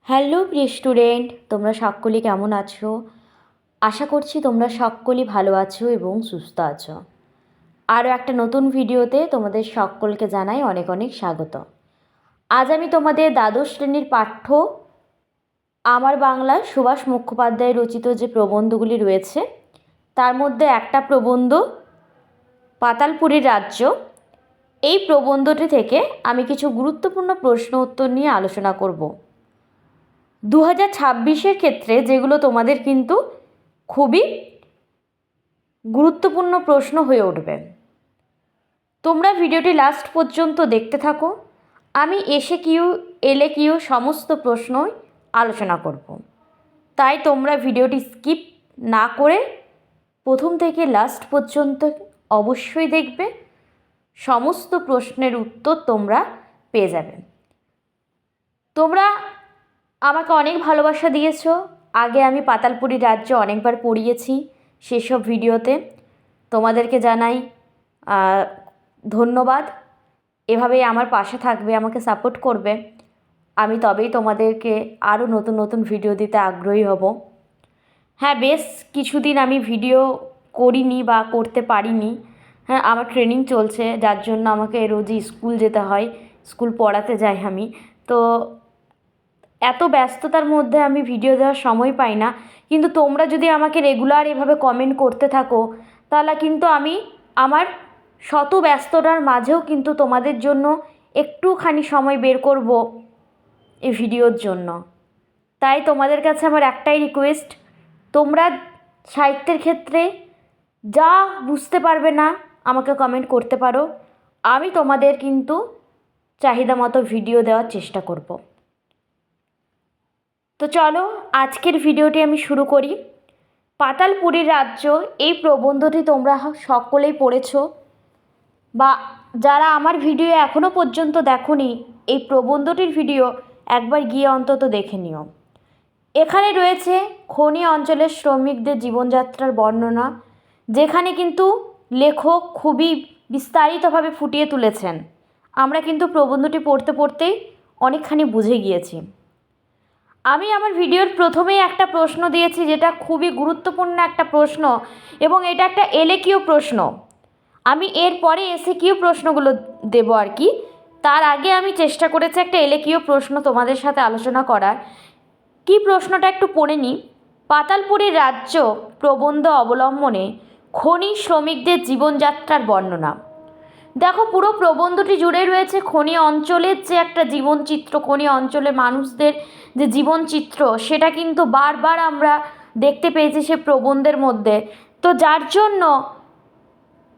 Hello প্রিয় student, তোমরা সকলে কেমন আছো? আশা করছি তোমরা সকলেই ভালো আছো এবং সুস্থ আছো। আরও একটা নতুন ভিডিওতে তোমাদের সকলকে জানাই অনেক অনেক স্বাগত। আজ আমি তোমাদের দ্বাদশ শ্রেণীর পাঠ্য আমার বাংলায় সুভাষ মুখোপাধ্যায় রচিত যে প্রবন্ধগুলি রয়েছে তার মধ্যে একটা প্রবন্ধ পাতালপুরীর রাজ্য, এই প্রবন্ধটি থেকে আমি কিছু গুরুত্বপূর্ণ প্রশ্ন উত্তর নিয়ে আলোচনা করব। 2026-এর ক্ষেত্রে যেগুলো তোমাদের কিন্তু খুবই গুরুত্বপূর্ণ প্রশ্ন হয়ে উঠবে। তোমরা ভিডিওটি লাস্ট পর্যন্ত দেখতে থাকো। আমি এসএকিউ এলএকিউ সমস্ত প্রশ্নই আলোচনা করব, তাই তোমরা ভিডিওটি স্কিপ না করে প্রথম থেকে লাস্ট পর্যন্ত অবশ্যই দেখবে। সমস্ত প্রশ্নের উত্তর তোমরা পেয়ে যাবে। তোমরা আমাকে অনেক ভালোবাসা দিয়েছো। আগে আমি পাতালপুরীর রাজ্য অনেকবার পড়িয়েছি, সেসব ভিডিওতে তোমাদেরকে জানাই ধন্যবাদ। এভাবেই আমার পাশে থাকবে, আমাকে সাপোর্ট করবে, আমি তবেই তোমাদেরকে আরও নতুন নতুন ভিডিও দিতে আগ্রহী হব। হ্যাঁ, বেশ কিছুদিন আমি ভিডিও করিনি বা করতে পারিনি। হ্যাঁ, আমার ট্রেনিং চলছে, যার জন্য আমাকে রোজই স্কুল যেতে হয়, স্কুল পড়াতে যাই আমি। তো এত ব্যস্ততার মধ্যে আমি ভিডিও দেওয়ার সময় পাই না। কিন্তু তোমরা যদি আমাকে রেগুলার এভাবে কমেন্ট করতে থাকো তাহলে কিন্তু আমি আমার শত ব্যস্ততার মাঝেও কিন্তু তোমাদের জন্য একটুখানি সময় বের করব এই ভিডিওর জন্য। তাই তোমাদের কাছে আমার একটাই রিকোয়েস্ট, তোমরা সাহিত্যের ক্ষেত্রে যা বুঝতে পারবে না আমাকে কমেন্ট করতে পারো, আমি তোমাদের কিন্তু চাহিদা মতো ভিডিও দেওয়ার চেষ্টা করব। তো চলো আজকের ভিডিওটি আমি শুরু করি। পাতালপুরীর রাজ্য, এই প্রবন্ধটি তোমরা সকলেই পড়েছো, বা যারা আমার ভিডিও এখনও পর্যন্ত দেখোনি এই প্রবন্ধটির ভিডিও একবার গিয়ে অন্তত দেখে নিও। এখানে রয়েছে খনি অঞ্চলের শ্রমিকদের জীবনযাত্রার বর্ণনা, যেখানে কিন্তু লেখক খুবই বিস্তারিতভাবে ফুটিয়ে তুলেছেন। আমরা কিন্তু প্রবন্ধটি পড়তে পড়তেই অনেকখানি বুঝে গিয়েছি। আমি আমার ভিডিওর প্রথমেই একটা প্রশ্ন দিয়েছি, যেটা খুবই গুরুত্বপূর্ণ একটা প্রশ্ন এবং এটা একটা এলএকিউ প্রশ্ন। আমি এরপরে এসএকিউ প্রশ্নগুলো দেবো আর কি। তার আগে আমি চেষ্টা করেছি একটা এলএকিউ প্রশ্ন তোমাদের সাথে আলোচনা করার। কি প্রশ্নটা একটু পড়ে নিই। পাতালপুরীর রাজ্য প্রবন্ধ অবলম্বনে খনি শ্রমিকদের জীবনযাত্রার বর্ণনা। দেখো, পুরো প্রবন্ধটি জুড়ে রয়েছে খনি অঞ্চলের যে একটা জীবনচিত্র, খনি অঞ্চলে মানুষদের যে জীবনচিত্র, সেটা কিন্তু বারবার আমরা দেখতে পেয়েছি সে প্রবন্ধের মধ্যে। তো যার জন্য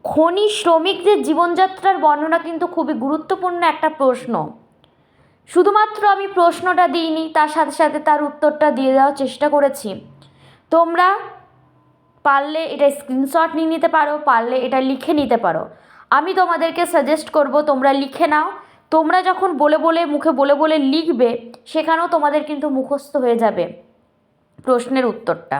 খনি শ্রমিকদের জীবনযাত্রার বর্ণনা কিন্তু খুবই গুরুত্বপূর্ণ একটা প্রশ্ন। শুধুমাত্র আমি প্রশ্নটা দিইনি, তার সাথে সাথে তার উত্তরটা দিয়ে দেওয়ার চেষ্টা করেছি। তোমরা পারলে এটা স্ক্রিনশট নিয়ে নিতে পারো, পারলে এটা লিখে নিতে পারো। আমি তোমাদেরকে সাজেস্ট করব তোমরা লিখে নাও। তোমরা যখন বলে বলে মুখে বলে বলে লিখবে, সেখানেও তোমাদের কিন্তু মুখস্থ হয়ে যাবে প্রশ্নের উত্তরটা।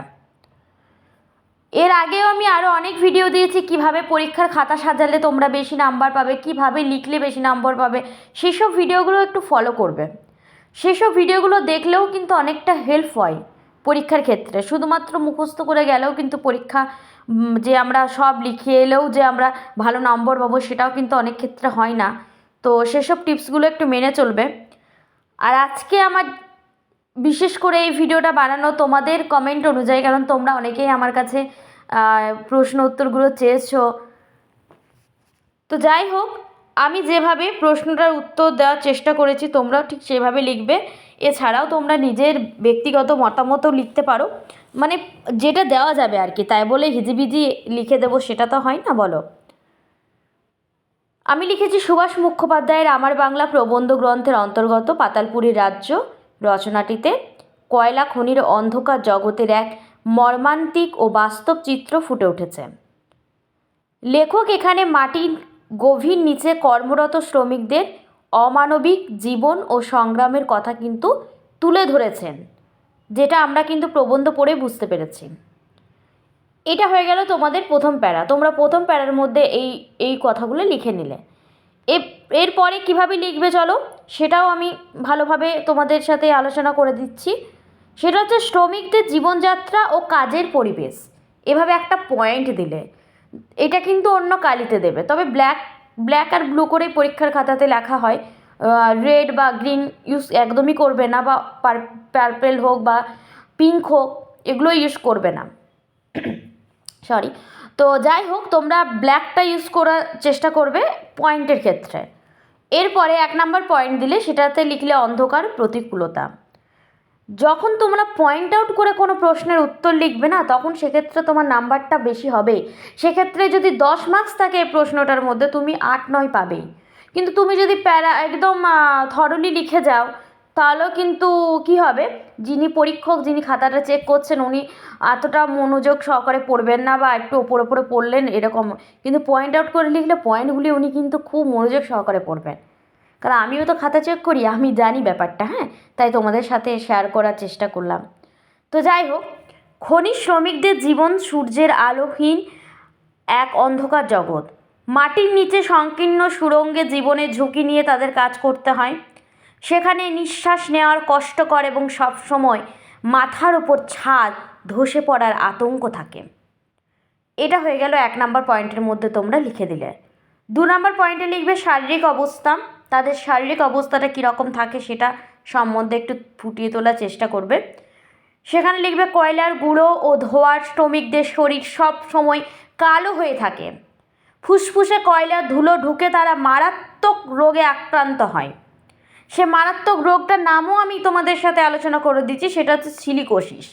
এর আগেও আমি আরও অনেক ভিডিও দিয়েছি কিভাবে পরীক্ষার খাতা সাজালে তোমরা বেশি নাম্বার পাবে, কিভাবে লিখলে বেশি নাম্বার পাবে। সেসব ভিডিওগুলো একটু ফলো করবে। সেসব ভিডিওগুলো দেখলেও কিন্তু অনেকটা হেল্প হয় পরীক্ষার ক্ষেত্রে। শুধুমাত্র মুখস্থ করে গেলেও কিন্তু পরীক্ষা যে আমরা সব লিখে এলেও যে আমরা ভালো নম্বর পাবো, সেটাও কিন্তু অনেক ক্ষেত্রে হয় না। তো সেসব টিপসগুলো একটু মেনে চলবে। আর আজকে আমার বিশেষ করে এই ভিডিওটা বানানো তোমাদের কমেন্ট অনুযায়ী, কারণ তোমরা অনেকেই আমার কাছে প্রশ্ন উত্তরগুলো চেয়েছো। তো যাই হোক, আমি যেভাবে প্রশ্নটার উত্তর দেওয়ার চেষ্টা করেছি তোমরাও ঠিক সেভাবে লিখবে। এছাড়াও তোমরা নিজের ব্যক্তিগত মতামতও লিখতে পারো, মানে যেটা দেওয়া যাবে আর কি। তাই বলে হিজিবিজি লিখে দেবো সেটা তো হয় না, বলো। আমি লিখেছি সুভাষ মুখোপাধ্যায়ের আমার বাংলা প্রবন্ধ গ্রন্থের অন্তর্গত পাতালপুরীর রাজ্য রচনাটিতে কয়লা খনির অন্ধকার জগতের এক মর্মান্তিক ও বাস্তব চিত্র ফুটে উঠেছে। লেখক এখানে মাটির গভীর নিচে কর্মরত শ্রমিকদের অমানবিক জীবন ও সংগ্রামের কথা কিন্তু তুলে ধরেছেন, যেটা আমরা কিন্তু প্রবন্ধ পড়ে বুঝতে পেরেছি। এটা হয়ে গেল তোমাদের প্রথম প্যারা। তোমরা প্রথম প্যারার মধ্যে এই কথাগুলো লিখে নিলে। এরপরে কিভাবে লিখবে চলো। সেটাও আমি ভালোভাবে তোমাদের সাথে আলোচনা করে দিচ্ছি। সেটা হচ্ছে শ্রমিকদের জীবনযাত্রা ও কাজের পরিবেশ, এভাবে একটা পয়েন্ট দিলে। এটা কিন্তু অন্য কালিতে দেবে, তবে ব্ল্যাক আর ব্লু করেই পরীক্ষার খাতাতে লেখা হয়। রেড বা গ্রিন ইউজ একদমই করবে না, বা পার্পেল হোক বা পিঙ্ক হোক, এগুলো ইউজ করবে না। সরি। তো যাই হোক, তোমরা ব্ল্যাকটা ইউজ করার চেষ্টা করবে পয়েন্টের ক্ষেত্রে। এরপরে 1 নম্বর পয়েন্ট দিলে সেটাতে লিখলে অন্ধকার প্রতিকূলতা। যখন তোমরা পয়েন্ট আউট করে কোনো প্রশ্নের উত্তর লিখবে না, তখন সেক্ষেত্রে তোমার নাম্বারটা বেশি হবে। সেক্ষেত্রে যদি 10 মার্কস থাকে এই প্রশ্নটার মধ্যে, তুমি 8-9 পাবেই। কিন্তু তুমি যদি একদম থরলি লিখে যাও, তাহলেও কিন্তু কি হবে, যিনি পরীক্ষক, যিনি খাতাটা চেক করছেন, উনি এতটা মনোযোগ সহকারে পড়বেন না, বা একটু ওপরে ওপরে পড়লেন এরকম। কিন্তু পয়েন্ট আউট করে লিখলে পয়েন্টগুলি উনি কিন্তু খুব মনোযোগ সহকারে পড়বেন। কারণ আমিও তো খাতা চেক করি, আমি জানি ব্যাপারটা, হ্যাঁ, তাই তোমাদের সাথে শেয়ার করার চেষ্টা করলাম। তো যাই হোক, খনি শ্রমিকদের জীবন সূর্যের আলোহীন এক অন্ধকার জগৎ। মাটির নিচে সংকীর্ণ সুড়ঙ্গে জীবনের ঝুঁকি নিয়ে তাদের কাজ করতে হয়। সেখানে নিঃশ্বাস নেওয়ার কষ্টকর এবং সবসময় মাথার ওপর ছাদ ধসে পড়ার আতঙ্ক থাকে। এটা হয়ে গেল 1 নম্বর পয়েন্টের মধ্যে তোমরা লিখে দিলে। 2 নম্বর পয়েন্টে লিখবে শারীরিক অবস্থা। তাদের শারীরিক অবস্থাটা কীরকম থাকে সেটা সম্বন্ধে একটু ফুটিয়ে তোলার চেষ্টা করবে। সেখানে লিখবে কয়লার গুঁড়ো ও ধোঁয়ার শ্রমিকদের শরীর সব সময় কালো হয়ে থাকে। ফুসফুসে কয়লার ধুলো ঢুকে তারা মারাত্মক রোগে আক্রান্ত হয়। সে মারাত্মক রোগটার নামও আমি তোমাদের সাথে আলোচনা করে দিচ্ছি, সেটা হচ্ছে সিলিকোসিস।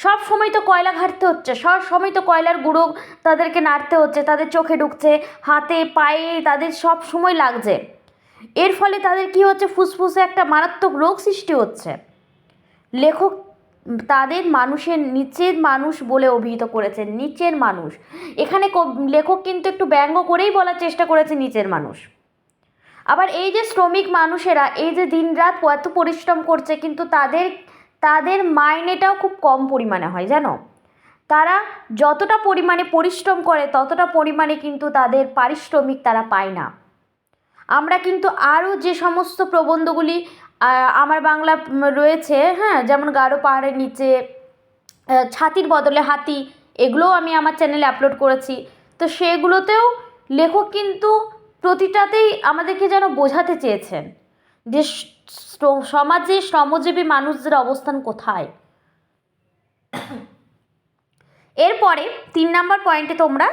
সব সময় তো কয়লা ঘাঁটতে হচ্ছে, সব সময় তো কয়লার গুঁড়ো তাদেরকে নাড়তে হচ্ছে, তাদের চোখে ঢুকছে, হাতে পায়ে তাদের সব সময় লাগছে। এর ফলে তাদের কি হচ্ছে, ফুসফুসে একটা মারাত্মক রোগ সৃষ্টি হচ্ছে। লেখক তাদের মানুষের নিচের মানুষ বলে অভিহিত করেছেন, নিচের মানুষ। এখানে লেখক কিন্তু একটু ব্যঙ্গ করেই বলার চেষ্টা করেছে নিচের মানুষ। আবার এই যে শ্রমিক মানুষেরা এই যে দিনরাত এত পরিশ্রম করছে, কিন্তু তাদের মাইনেটাও খুব কম পরিমাণে হয়, জানো। তারা যতটা পরিমাণে পরিশ্রম করে ততটা পরিমাণে কিন্তু তাদের পারিশ্রমিক তারা পায় না। আমরা কিন্তু আরও যে সমস্ত প্রবন্ধগুলি আমার বাংলা রয়েছে, হ্যাঁ, যেমন গারো পাহাড়ের নিচে, ছাতির বদলে হাতি, এগুলোও আমি আমার চ্যানেলে আপলোড করেছি। তো সেগুলোতেও লেখক কিন্তু প্রতিটাতেই আমাদেরকে যেন বোঝাতে চেয়েছেন যে সমাজে শ্রমজীবী মানুষদের অবস্থান কোথায়। এরপরে 3 নম্বর পয়েন্টে তোমরা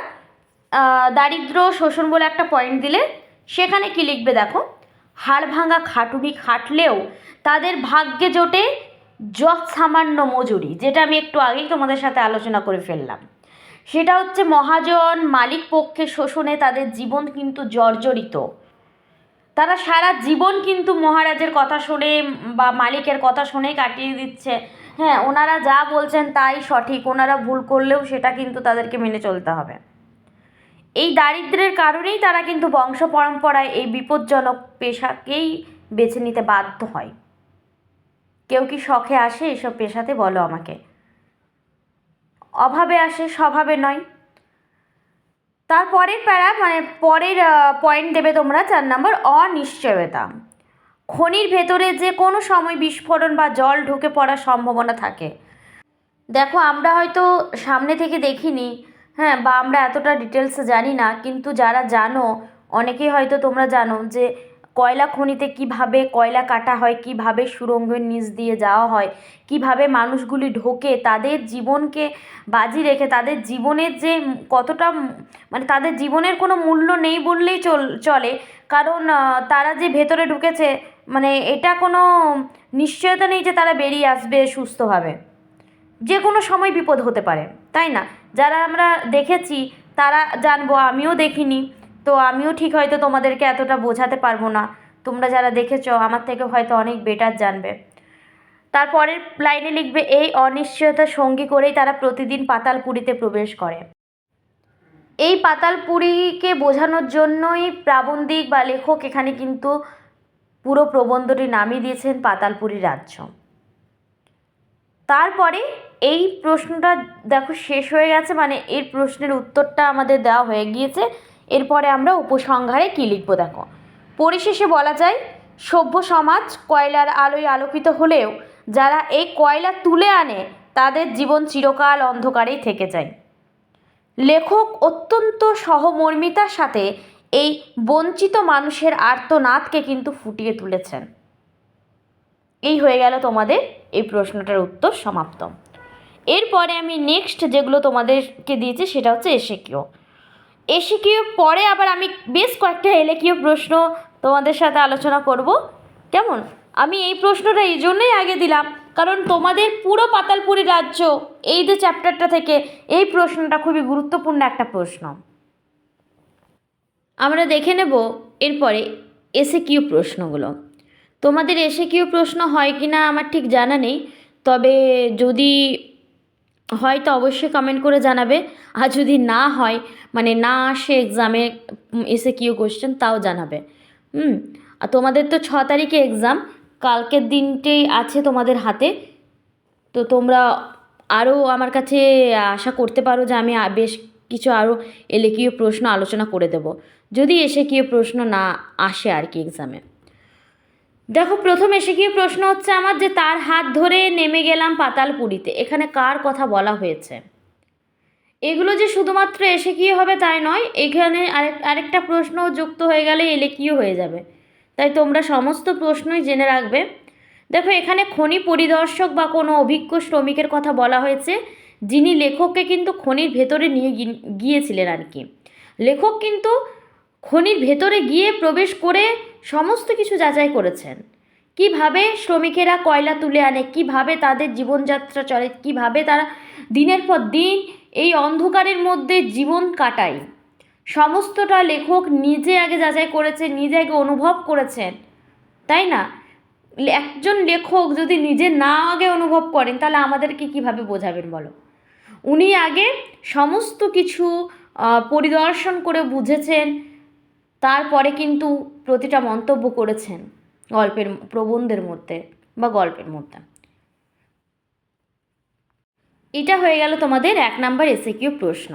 দারিদ্র শোষণ বলে একটা পয়েন্ট দিলে। সেখানে কি লিখবে দেখো, হাড় ভাঙা খাটুনি খাটলেও তাদের ভাগ্যে জোটে যৎ সামান্য মজুরি, যেটা আমি একটু আগেই তোমাদের সাথে আলোচনা করে ফেললাম। সেটা হচ্ছে মহাজন মালিক পক্ষের শোষণে তাদের জীবন কিন্তু জর্জরিত। তারা সারা জীবন কিন্তু মহারাজের কথা শুনে বা মালিকের কথা শুনেই কাটিয়ে দিচ্ছে। হ্যাঁ, ওনারা যা বলছেন তাই সঠিক, ওনারা ভুল করলেও সেটা কিন্তু তাদেরকে মেনে চলতে হবে। এই দারিদ্র্যের কারণেই তারা কিন্তু বংশ পরম্পরায় এই বিপজ্জনক পেশাকেই বেছে নিতে বাধ্য হয়। কেউ কি শখে আসে এসব পেশাতে, বলো আমাকে? অভাবে আসে, স্বভাবে নয়। তারপরের পরের পয়েন্ট দেবে তোমরা 4 নম্বর, অনিশ্চয়তা। খনির ভেতরে যে কোনো সময় বিস্ফোরণ বা জল ঢুকে পড়ার সম্ভাবনা থাকে। দেখো, আমরা হয়তো সামনে থেকে দেখিনি, হ্যাঁ, বা আমরা এতটা ডিটেলসে জানি না, কিন্তু যারা জানো, অনেকেই হয়তো তোমরা জানো যে কয়লা খনিতে কিভাবে কয়লা কাটা হয়, কিভাবে সুড়ঙ্গের নিচ দিয়ে যাওয়া হয়, কিভাবে মানুষগুলি ঢোকে, তাদের জীবনকে বাজি রেখে, তাদের জীবনের যে কতটা মানে তাদের জীবনের কোনো মূল্য নেই বললেই চলে। কারণ তারা যে ভেতরে ঢুকেছে, মানে এটা কোনো নিশ্চয়তা নেই যে তারা বেরিয়ে আসবে সুস্থভাবে। যে কোনো সময় বিপদ হতে পারে, তাই না? যারা আমরা দেখেছি তারা জানবো, আমিও দেখিনি, তো আমিও ঠিক হয়তো তোমাদেরকে এতটা বোঝাতে পারবো না। তোমরা যারা দেখেছো আমার থেকে হয়তো অনেক বেটার জানবে। তারপরের লাইনে লিখবে, এই অনিশ্চয়তা সঙ্গী করেই তারা প্রতিদিন পাতালপুরীতে প্রবেশ করে। এই পাতালপুরীকে বোঝানোর জন্যই প্রাবন্ধিক বা লেখক এখানে কিন্তু পুরো প্রবন্ধটি নামিয়ে দিয়েছেন পাতালপুরী রাজ্য। তারপরে এই প্রশ্নটা দেখো শেষ হয়ে গেছে, মানে এর প্রশ্নের উত্তরটা আমাদের দেওয়া হয়ে গিয়েছে। এরপরে আমরা উপসংহারে কী লিখব দেখো। পরিশেষে বলা যায়, সভ্য সমাজ কয়লার আলোয় আলোকিত হলেও যারা এই কয়লা তুলে আনে তাদের জীবন চিরকাল অন্ধকারেই থেকে যায়। লেখক অত্যন্ত সহমর্মিতার সাথে এই বঞ্চিত মানুষের আর্তনাদকে কিন্তু ফুটিয়ে তুলেছেন। এই হয়ে গেল তোমাদের এই প্রশ্নটার উত্তর সমাপ্ত। এরপরে আমি নেক্সট যেগুলো তোমাদেরকে দিয়েছি সেটা হচ্ছে এসএকিউ। এসএকিউ পরে আবার আমি বেশ কয়েকটা এলএকিউ প্রশ্ন তোমাদের সাথে আলোচনা করব। কেমন? আমি এই প্রশ্নটা এই জন্যই আগে দিলাম কারণ তোমাদের পুরো পাতালপুরী রাজ্য এই যে চ্যাপ্টারটা থেকে এই প্রশ্নটা খুবই গুরুত্বপূর্ণ একটা প্রশ্ন। আমরা দেখে নেব এরপরে এসএকিউ প্রশ্নগুলো। তোমাদের এসএকিউ প্রশ্ন হয় কি না আমার ঠিক জানা নেই, তবে যদি হয় তো অবশ্যই কমেন্ট করে জানাবে, আর যদি না হয় মানে না আসে এক্সামে এসএকিউ কোশ্চেন তাও জানাবে। আর তোমাদের তো 6 তারিখে এক্সাম, কালকের দিনটাই আছে তোমাদের হাতে, তো তোমরা আরও আমার কাছে আশা করতে পারো যে আমি বেশ কিছু আরও এলএকিউ প্রশ্ন আলোচনা করে দেব যদি এসএকিউ প্রশ্ন না আসে আর কি এক্সামে। দেখো প্রথম এসএকিউ প্রশ্ন হচ্ছে আমার যে তার হাত ধরে নেমে গেলাম পাতালপুরীতে, এখানে কার কথা বলা হয়েছে? এগুলো যে শুধুমাত্র এসএকিউ হবে তাই নয়, এখানে আরেকটা প্রশ্ন যুক্ত হয়ে গেলে এলএকিউ হয়ে যাবে, তাই তোমরা সমস্ত প্রশ্নই জেনে রাখবে। দেখো এখানে খনি পরিদর্শক বা কোনো অভিজ্ঞ শ্রমিকের কথা বলা হয়েছে, যিনি লেখককে কিন্তু খনির ভেতরে নিয়ে গিয়েছিলেন আর কি। লেখক কিন্তু খনির ভেতরে গিয়ে প্রবেশ করে সমস্ত কিছু যাচাই করেছেন, কিভাবে শ্রমিকেরা কয়লা তুলে আনে, কিভাবে তাদের জীবনযাত্রা চলে, কিভাবে তারা দিনের পর দিন এই অন্ধকারের মধ্যে জীবন কাটায়, সমস্তটা লেখক নিজে আগে যাচাই করেছে, নিজে আগে অনুভব করেছেন, তাই না? একজন লেখক যদি নিজে না আগে অনুভব করেন তাহলে আমাদেরকে কিভাবে বোঝাবেন বলো? উনি আগে সমস্ত কিছু পরিদর্শন করে বুঝেছেন, তারপরে কিন্তু প্রতিটা মন্তব্য করেছেন গল্পের প্রবন্ধের মধ্যে বা গল্পের মধ্যে। এটা হয়ে গেল তোমাদের 1 নম্বর এসএকিউ প্রশ্ন।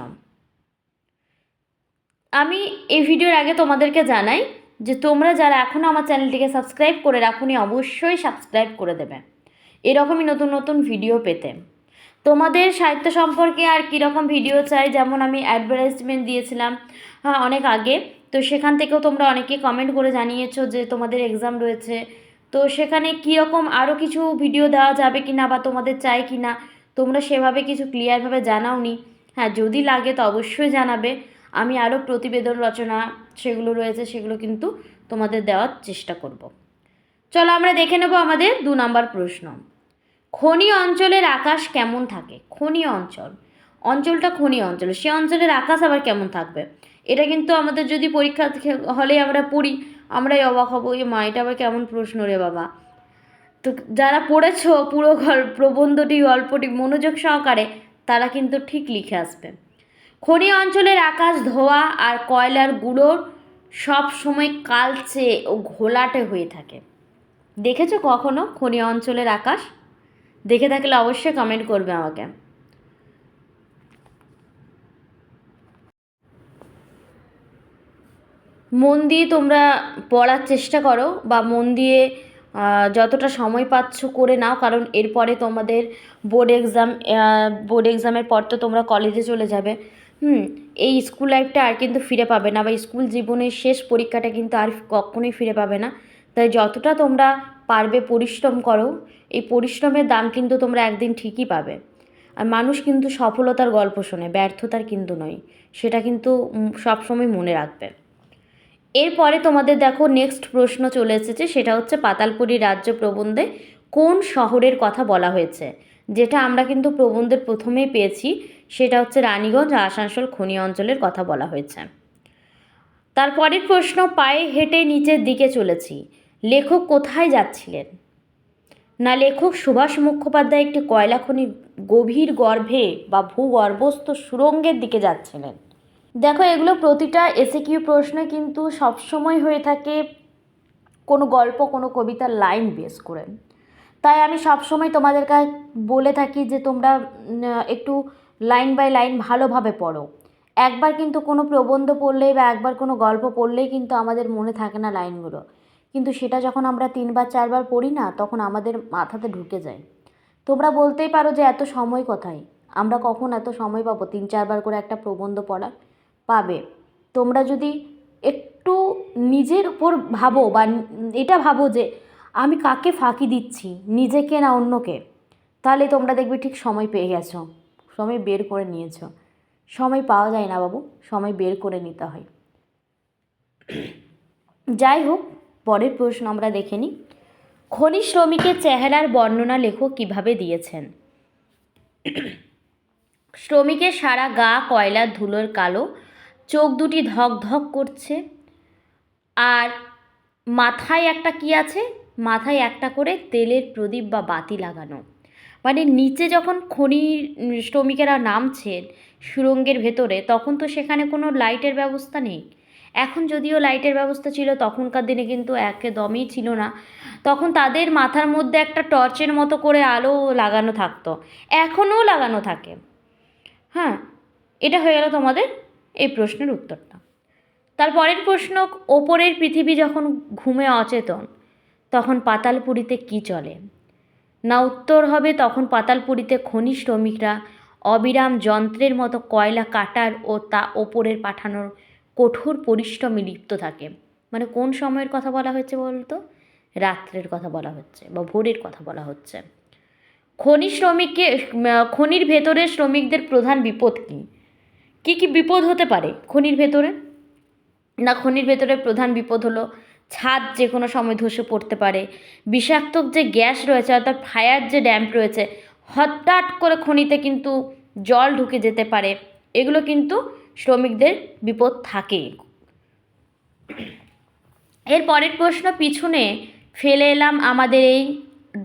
আমি এই ভিডিওর আগে তোমাদেরকে জানাই যে তোমরা যারা এখনও আমার চ্যানেলটিকে সাবস্ক্রাইব করে রাখোনি অবশ্যই সাবস্ক্রাইব করে দেবে এরকমই নতুন নতুন ভিডিও পেতে। তোমাদের সাহিত্য সম্পর্কে আর কীরকম ভিডিও চাই, যেমন আমি অ্যাডভার্টাইজমেন্ট দিয়েছিলাম অনেক আগে, তো সেখান থেকেও তোমরা অনেকে কমেন্ট করে জানিয়েছো যে তোমাদের এক্সাম রয়েছে, তো সেখানে কীরকম আরও কিছু ভিডিও দেওয়া যাবে কি না বা তোমাদের চাই কি না তোমরা সেভাবে কিছু ক্লিয়ারভাবে জানাওনি। হ্যাঁ, যদি লাগে তো অবশ্যই জানাবে, আমি আরও প্রতিবেদন রচনা সেগুলো রয়েছে সেগুলো কিন্তু তোমাদের দেওয়ার চেষ্টা করব। চলো আমরা দেখে নেব আমাদের 2 নম্বর প্রশ্ন। খনি অঞ্চলের আকাশ কেমন থাকে? খনি অঞ্চলটা খনি অঞ্চল, সে অঞ্চলের আকাশ আবার কেমন থাকবে? এটা কিন্তু আমাদের যদি পরীক্ষা হলে আমরা পড়ি আমরাই অবাক হব, এ মা এটা আবার কেমন প্রশ্ন রে বাবা। তো যারা পড়েছো পুরো প্রবন্ধটি গল্পটি মনোযোগ সহকারে তারা কিন্তু ঠিক লিখে আসবে। খনি অঞ্চলের আকাশ ধোঁয়া আর কয়লার গুঁড়োর সব সময় কালচে ও ঘোলাটে হয়ে থাকে। দেখেছো কখনো খনি অঞ্চলের আকাশ? দেখে থাকলে অবশ্যই কমেন্ট করবে আমাকে। মন দিয়ে তোমরা পড়ার চেষ্টা করো বা মন দিয়ে যতটা সময় পাচ্ছ করে নাও, কারণ এরপরে তোমাদের বোর্ড এক্সামের পর তো তোমরা কলেজে চলে যাবে। এই স্কুল লাইফটা আর কিন্তু ফিরে পাবে না, বা স্কুল জীবনের শেষ পরীক্ষাটা কিন্তু আর কখনোই ফিরে পাবে না। তাই যতটা তোমরা পারবে পরিশ্রম করো, এই পরিশ্রমের দাম কিন্তু তোমরা একদিন ঠিকই পাবে। আর মানুষ কিন্তু সফলতার গল্প শোনে, ব্যর্থতার কিন্তু নয়, সেটা কিন্তু সবসময় মনে রাখবে। এরপরে তোমাদের দেখো নেক্সট প্রশ্ন চলে এসেছে, সেটা হচ্ছে পাতালপুরী রাজ্য প্রবন্ধে কোন শহরের কথা বলা হয়েছে? যেটা আমরা কিন্তু প্রবন্ধের প্রথমেই পেয়েছি, সেটা হচ্ছে রানীগঞ্জ আসানসোল খনি অঞ্চলের কথা বলা হয়েছে। তারপরের প্রশ্ন, পায়ে হেঁটে নিচের দিকে চলেছি, লেখক কোথায় যাচ্ছিলেন? না, লেখক সুভাষ মুখোপাধ্যায় একটি কয়লা খনির গভীর গর্ভে বা ভূগর্ভস্থ সুড়ঙ্গের দিকে যাচ্ছিলেন। দেখো এগুলো প্রতিটা এসএকিউ প্রশ্নে কিন্তু সবসময় হয়ে থাকে কোনো গল্প কোনো কবিতার লাইন বেস করে, তাই আমি সবসময় তোমাদেরকে বলে থাকি যে তোমরা একটু লাইন বাই লাইন ভালোভাবে পড়ো। একবার কিন্তু কোনো প্রবন্ধ পড়লেই বা একবার কোনো গল্প পড়লেই কিন্তু আমাদের মনে থাকে না লাইনগুলো, কিন্তু সেটা যখন আমরা 3 বার 4 বার পড়ি না, তখন আমাদের মাথাতে ঢুকে যায়। তোমরা বলতেই পারো যে এত সময় কোথায়, আমরা কখন এত সময় পাবো 3 4 বার করে একটা প্রবন্ধ পড়ার? পাবে। তোমরা যদি একটু নিজের উপর ভাবো বা এটা ভাবো যে আমি কাকে ফাঁকি দিচ্ছি, নিজেকে না অন্যকে, তাহলে তোমরা দেখবে ঠিক সময় পেয়ে গেছো, সময় বের করে নিয়েছো। সময় পাওয়া যায় না বাবু, সময় বের করে নিতে হয়। যাই হোক, পরের প্রশ্ন আমরা দেখে নিই। খনি শ্রমিকের চেহারার বর্ণনা লেখক কীভাবে দিয়েছেন? শ্রমিকের সারা গা কয়লার ধুলোর কালো, চোখ দুটি ধক ধক করছে, আর মাথায় একটা কি আছে, মাথায় একটা করে তেলের প্রদীপ বা বাতি লাগানো। মানে নিচে যখন খনি শ্রমিকেরা নামছেন সুড়ঙ্গের ভেতরে, তখন তো সেখানে কোনো লাইটের ব্যবস্থা নেই। এখন যদিও লাইটের ব্যবস্থা ছিল, তখনকার দিনে কিন্তু একদমই ছিল না। তখন তাদের মাথার মধ্যে একটা টর্চের মতো করে আলো লাগানো থাকতো, এখনও লাগানো থাকে। হ্যাঁ, এটা হয়ে গেল তোমাদের এই প্রশ্নের উত্তরটা। তারপরের প্রশ্ন, ওপরের পৃথিবী যখন ঘুমে অচেতন, তখন পাতালপুরীতে কি চলে? না উত্তর হবে তখন পাতালপুরীতে খনি শ্রমিকরা অবিরাম যন্ত্রের মতো কয়লা কাটার ও তা ওপরের পাঠানোর কঠোর পরিশ্রমে লিপ্ত থাকে। মানে কোন সময়ের কথা বলা হচ্ছে বলতো? রাত্রের কথা বলা হচ্ছে বা ভোরের কথা বলা হচ্ছে। খনির ভেতরে শ্রমিকদের প্রধান বিপদ কী কী বিপদ হতে পারে খনির ভেতরে? না, খনির ভেতরে প্রধান বিপদ হলো ছাদ যে কোনো সময় ধসে পড়তে পারে, বিষাক্ত যে গ্যাস রয়েছে অর্থাৎ ফায়ার যে ড্যাম্প রয়েছে, হঠাৎ করে খনিতে কিন্তু জল ঢুকে যেতে পারে। এগুলো কিন্তু শ্রমিকদের বিপদ থাকে। এর পরের প্রশ্ন, পিছনে ফেলে এলাম আমাদের এই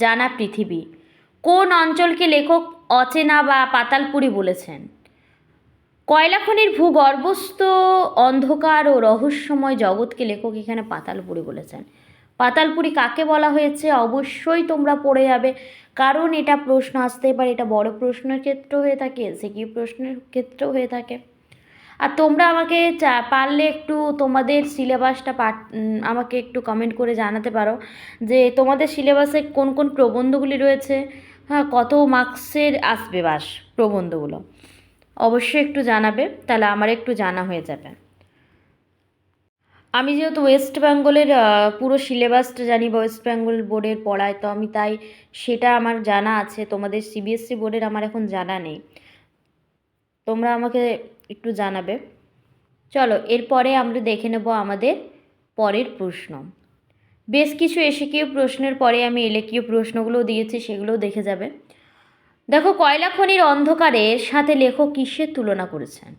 জানা পৃথিবী, কোন অঞ্চলকে লেখক অচেনা বা পাতালপুরী বলেছেন? কয়লা খনির ভূগর্ভস্থ অন্ধকার ও রহস্যময় জগৎকে লেখক এখানে পাতালপুরী বলেছেন। পাতালপুরী কাকে বলা হয়েছে অবশ্যই তোমরা পড়ে যাবে, কারণ এটা প্রশ্ন আসতে পারে। এটা বড় প্রশ্নের ক্ষেত্রেও হয়ে থাকে, এসএকিউ প্রশ্নের ক্ষেত্রেও হয়ে থাকে। আর তোমরা আমাকে পারলে একটু তোমাদের সিলেবাসটা আমাকে একটু কমেন্ট করে জানাতে পারো যে তোমাদের সিলেবাসে কোন কোন প্রবন্ধগুলি রয়েছে। হ্যাঁ, কত মার্কসের আসবে প্রবন্ধগুলো অবশ্যই একটু জানাবে, তাহলে আমার একটু জানা হয়ে যাবে। আমি যেহেতু ওয়েস্ট বেঙ্গলের পুরো সিলেবাসটা জানি বা ওয়েস্ট বেঙ্গল বোর্ডের পড়ায়, তো আমি তাই সেটা আমার জানা আছে। তোমাদের সিবিএসসি বোর্ডের আমার এখন জানা নেই, তোমরা আমাকে একটু জানাবে। চলো, এরপরে আমরা দেখে নেব আমাদের পরের প্রশ্ন। বেশ কিছু এসএকিউ প্রশ্নের পরে আমি এলএকিউ প্রশ্নগুলো দিয়েছি, সেগুলোও দেখে যাবে। দেখো, কয়লা খনির অন্ধকারের সাথে লেখক কিসের তুলনা করেছেন?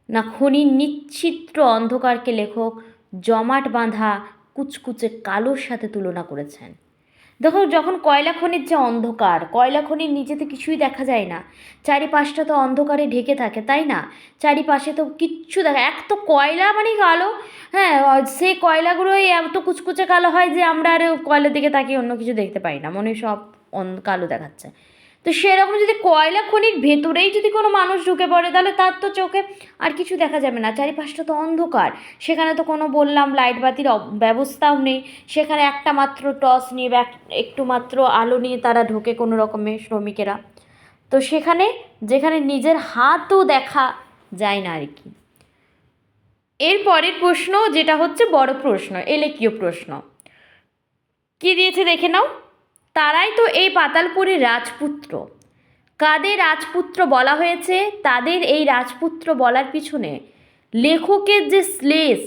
না, খনির নিশ্চিত্র অন্ধকারকে লেখক জমাট বাঁধা কুচকুচে কালোর সাথে তুলনা করেছেন। দেখো, যখন কয়লা খনির যে অন্ধকার, কয়লা খনির নিচেতে কিছুই দেখা যায় না, চারিপাশটা তো অন্ধকারে ঢেকে থাকে, তাই না? চারিপাশে তো কিচ্ছু দেখা, এক তো কয়লা মানে কালো। হ্যাঁ, সেই কয়লাগুলোই এত কুচকুচে কালো হয় যে আমরা আর কয়লার দিকে তাকিয়ে অন্য কিছু দেখতে পাই না, মনে সব কালো দেখাচ্ছে। তো সেরকম যদি কয়লা খনির ভেতরেই যদি কোনো মানুষ ঢুকে পড়ে, তাহলে তার তো চোখে আর কিছু দেখা যাবে না, চারিপাশটা তো অন্ধকার। সেখানে তো কোনো বললাম লাইট বাতির ব্যবস্থাও নেই, সেখানে একটা মাত্র টর্চ নিয়ে বা একটু মাত্র আলো নিয়ে তারা ঢোকে কোনো রকমের শ্রমিকেরা। তো সেখানে যেখানে নিজের হাতও দেখা যায় না আর কি। এর পরের প্রশ্ন যেটা হচ্ছে বড় প্রশ্ন, এলএকিউ প্রশ্ন কি দিয়েছে দেখে নাও। তারাই তো এই পাতালপুরীর রাজপুত্র। কাদের রাজপুত্র বলা হয়েছে? তাদের এই রাজপুত্র বলার পিছনে লেখকের যে শ্লেষ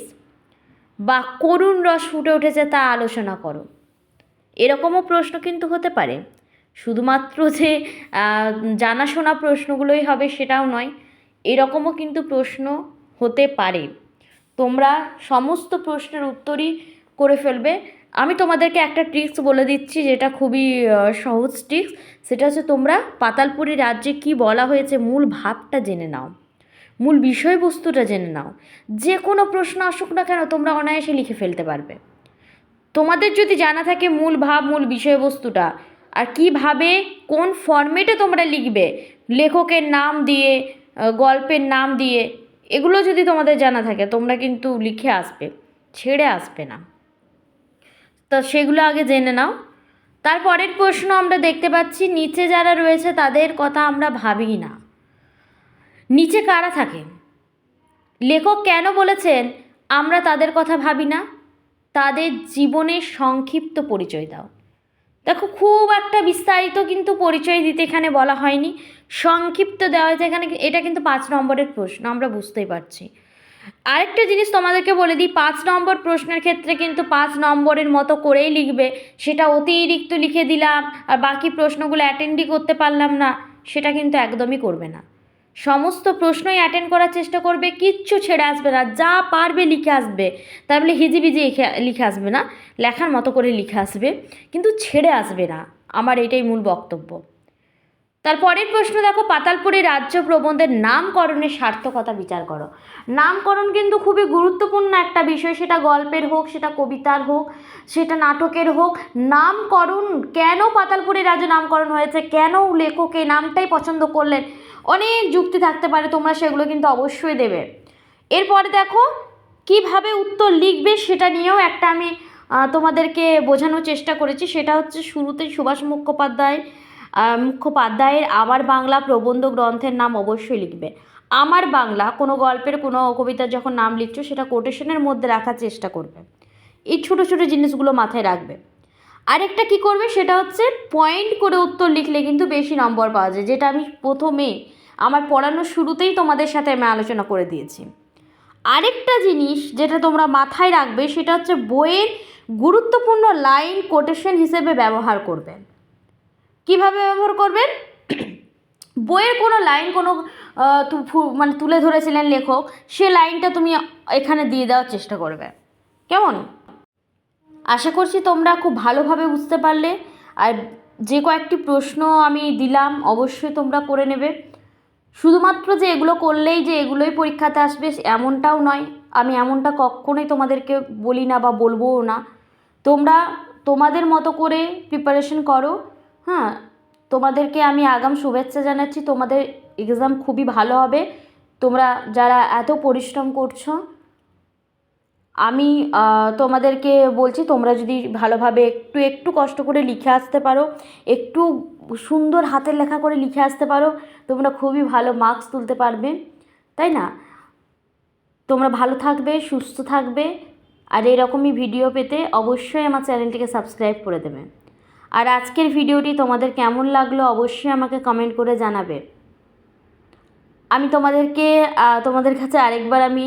বা করুণ রস ফুটে উঠেছে তা আলোচনা করো। এরকমও প্রশ্ন কিন্তু হতে পারে, শুধুমাত্র যে জানাশোনা প্রশ্নগুলোই হবে সেটাও নয়, এরকমও কিন্তু প্রশ্ন হতে পারে। তোমরা সমস্ত প্রশ্নের উত্তরই করে ফেলবে। আমি তোমাদেরকে একটা ট্রিক্স বলে দিচ্ছি, যেটা খুবই সহজ ট্রিক্স। সেটা হচ্ছে, তোমরা পাতালপুরী রাজ্যে কি বলা হয়েছে মূল ভাবটা জেনে নাও, মূল বিষয়বস্তুটা জেনে নাও। যে কোনো প্রশ্ন আসুক না কেন তোমরা অনায়াসে লিখে ফেলতে পারবে। তোমাদের যদি জানা থাকে মূল ভাব, মূল বিষয়বস্তুটা, আর কিভাবে কোন ফরম্যাটে তোমরা লিখবে, লেখকের নাম দিয়ে, গল্পের নাম দিয়ে, এগুলো যদি তোমাদের জানা থাকে, তোমরা কিন্তু লিখে আসবে, ছেড়ে আসবে না। তো সেগুলো আগে জেনে নাও। তারপরের প্রশ্ন আমরা দেখতে পাচ্ছি, নিচে যারা রয়েছে তাদের কথা আমরা ভাবি না। নিচে কারা থাকে? লেখক কেন বলেছেন আমরা তাদের কথা ভাবি না? তাদের জীবনের সংক্ষিপ্ত পরিচয় দাও। দেখো, খুব একটা বিস্তারিত কিন্তু পরিচয় দিতে এখানে বলা হয়নি, সংক্ষিপ্ত দেওয়া হয়েছে এখানে। এটা কিন্তু 5 নম্বরের প্রশ্ন, আমরা বুঝতেই পারছি। আরেকটা জিনিস তোমাদেরকে বলে দিই, 5 নম্বর প্রশ্নের ক্ষেত্রে কিন্তু 5 নম্বরের মতো করেই লিখবে। সেটা অতিরিক্ত লিখে দিলাম আর বাকি প্রশ্নগুলো অ্যাটেন্ডই করতে পারলাম না, সেটা কিন্তু একদমই করবে না। সমস্ত প্রশ্নই অ্যাটেন্ড করার চেষ্টা করবে, কিচ্ছু ছেড়ে আসবে না, যা পারবে লিখে আসবে। তার বলে হিজিবিজি লিখে আসবে না, লেখার মতো করে লিখে আসবে, কিন্তু ছেড়ে আসবে না। আমার এটাই মূল বক্তব্য। তারপরের প্রশ্ন দেখো, পাতালপুরী রাজ্য প্রবন্ধের নামকরণের সার্থকতা বিচার করো। নামকরণ কিন্তু খুবই গুরুত্বপূর্ণ একটা বিষয়, সেটা গল্পের হোক, সেটা কবিতার হোক, সেটা নাটকের হোক। নামকরণ, কেন পাতালপুরী রাজ্য নামকরণ হয়েছে, কেন লেখক এই নামটাই পছন্দ করলেন, অনেক যুক্তি থাকতে পারে, তোমরা সেগুলো কিন্তু অবশ্যই দেবে। এরপরে দেখো, কিভাবে উত্তর লিখবে সেটা নিয়েও একটা আমি তোমাদেরকে বোঝানোর চেষ্টা করেছি। সেটা হচ্ছে, শুরুতেই সুভাষ মুখোপাধ্যায়ের আমার বাংলা প্রবন্ধ গ্রন্থের নাম অবশ্যই লিখবে। আমার বাংলা কোনো গল্পের, কোনো কবিতার যখন নাম লিখছো সেটা কোটেশনের মধ্যে রাখার চেষ্টা করবে। এই ছোটো ছোটো জিনিসগুলো মাথায় রাখবে। আরেকটা কি করবে, সেটা হচ্ছে পয়েন্ট করে উত্তর লিখলে কিন্তু বেশি নম্বর পাওয়া যায়, যেটা আমি প্রথমে আমার পড়ানোর শুরুতেই তোমাদের সাথে আমি আলোচনা করে দিয়েছি। আরেকটা জিনিস যেটা তোমরা মাথায় রাখবে, সেটা হচ্ছে বইয়ের গুরুত্বপূর্ণ লাইন কোটেশন হিসেবে ব্যবহার করবে। কিভাবে ব্যবহার করবেন? বইয়ের কোনো লাইন, কোনো মানে তুলে ধরেছিলেন লেখক, সে লাইনটা তুমি এখানে দিয়ে দেওয়ার চেষ্টা করবে। কেমন? আশা করছি তোমরা খুব ভালোভাবে বুঝতে পারলে। আর যে কয়েকটি প্রশ্ন আমি দিলাম অবশ্যই তোমরা করে নেবে। শুধুমাত্র যে এগুলো করলেই যে এগুলোই পরীক্ষাতে আসবে এমনটাও নয়, আমি এমনটা কখনোই তোমাদেরকে বলি না বা বলবোও না। তোমরা তোমাদের মতো করে প্রিপারেশন করো। হ্যাঁ, তোমাদেরকে আমি আগাম শুভেচ্ছা জানাচ্ছি, তোমাদের এক্সাম খুবই ভালো হবে। তোমরা যারা এত পরিশ্রম করছো, আমি তোমাদেরকে বলছি, তোমরা যদি ভালোভাবে একটু একটু কষ্ট করে লিখে আসতে পারো, একটু সুন্দর হাতের লেখা করে লিখে আসতে পারো, তোমরা খুবই ভালো মার্কস তুলতে পারবে, তাই না? তোমরা ভালো থাকবে, সুস্থ থাকবে। আর এরকমই ভিডিও পেতে অবশ্যই আমার চ্যানেলটিকে সাবস্ক্রাইব করে দেবে। আর আজকের ভিডিওটি তোমাদের কেমন লাগলো অবশ্যই আমাকে কমেন্ট করে জানাবে। আমি তোমাদের কাছে আরেকবার আমি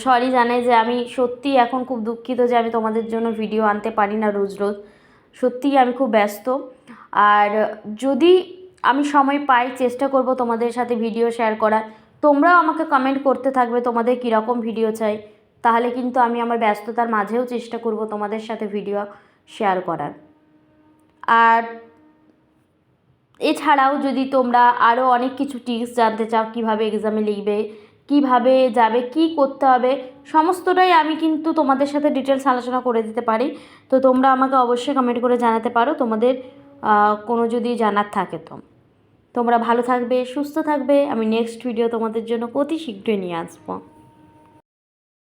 সরি জানাই যে আমি সত্যিই এখন খুব দুঃখিত যে আমি তোমাদের জন্য ভিডিও আনতে পারি না রোজ রোজ। সত্যিই আমি খুব ব্যস্ত। আর যদি আমি সময় পাই, চেষ্টা করব তোমাদের সাথে ভিডিও শেয়ার করার। তোমরাও আমাকে কমেন্ট করতে থাকবে তোমাদের কীরকম ভিডিও চাই, তাহলে কিন্তু আমি আমার ব্যস্ততার মাঝেও চেষ্টা করব তোমাদের সাথে ভিডিও শেয়ার করার। আর এছাড়াও যদি তোমরা আরও অনেক কিছু টিপস জানতে চাও, কিভাবে এক্সামে লিখবে, কিভাবে যাবে, কি করতে হবে, সমস্তটাই আমি কিন্তু তোমাদের সাথে ডিটেলস আলোচনা করে দিতে পারি। তো তোমরা আমাকে অবশ্যই কমেন্ট করে জানাতে পারো তোমাদের কোনো যদি জানার থাকে। তো তোমরা ভালো থাকবে, সুস্থ থাকবে। আমি নেক্সট ভিডিও তোমাদের জন্য অতি শীঘ্রই নিয়ে আসবো।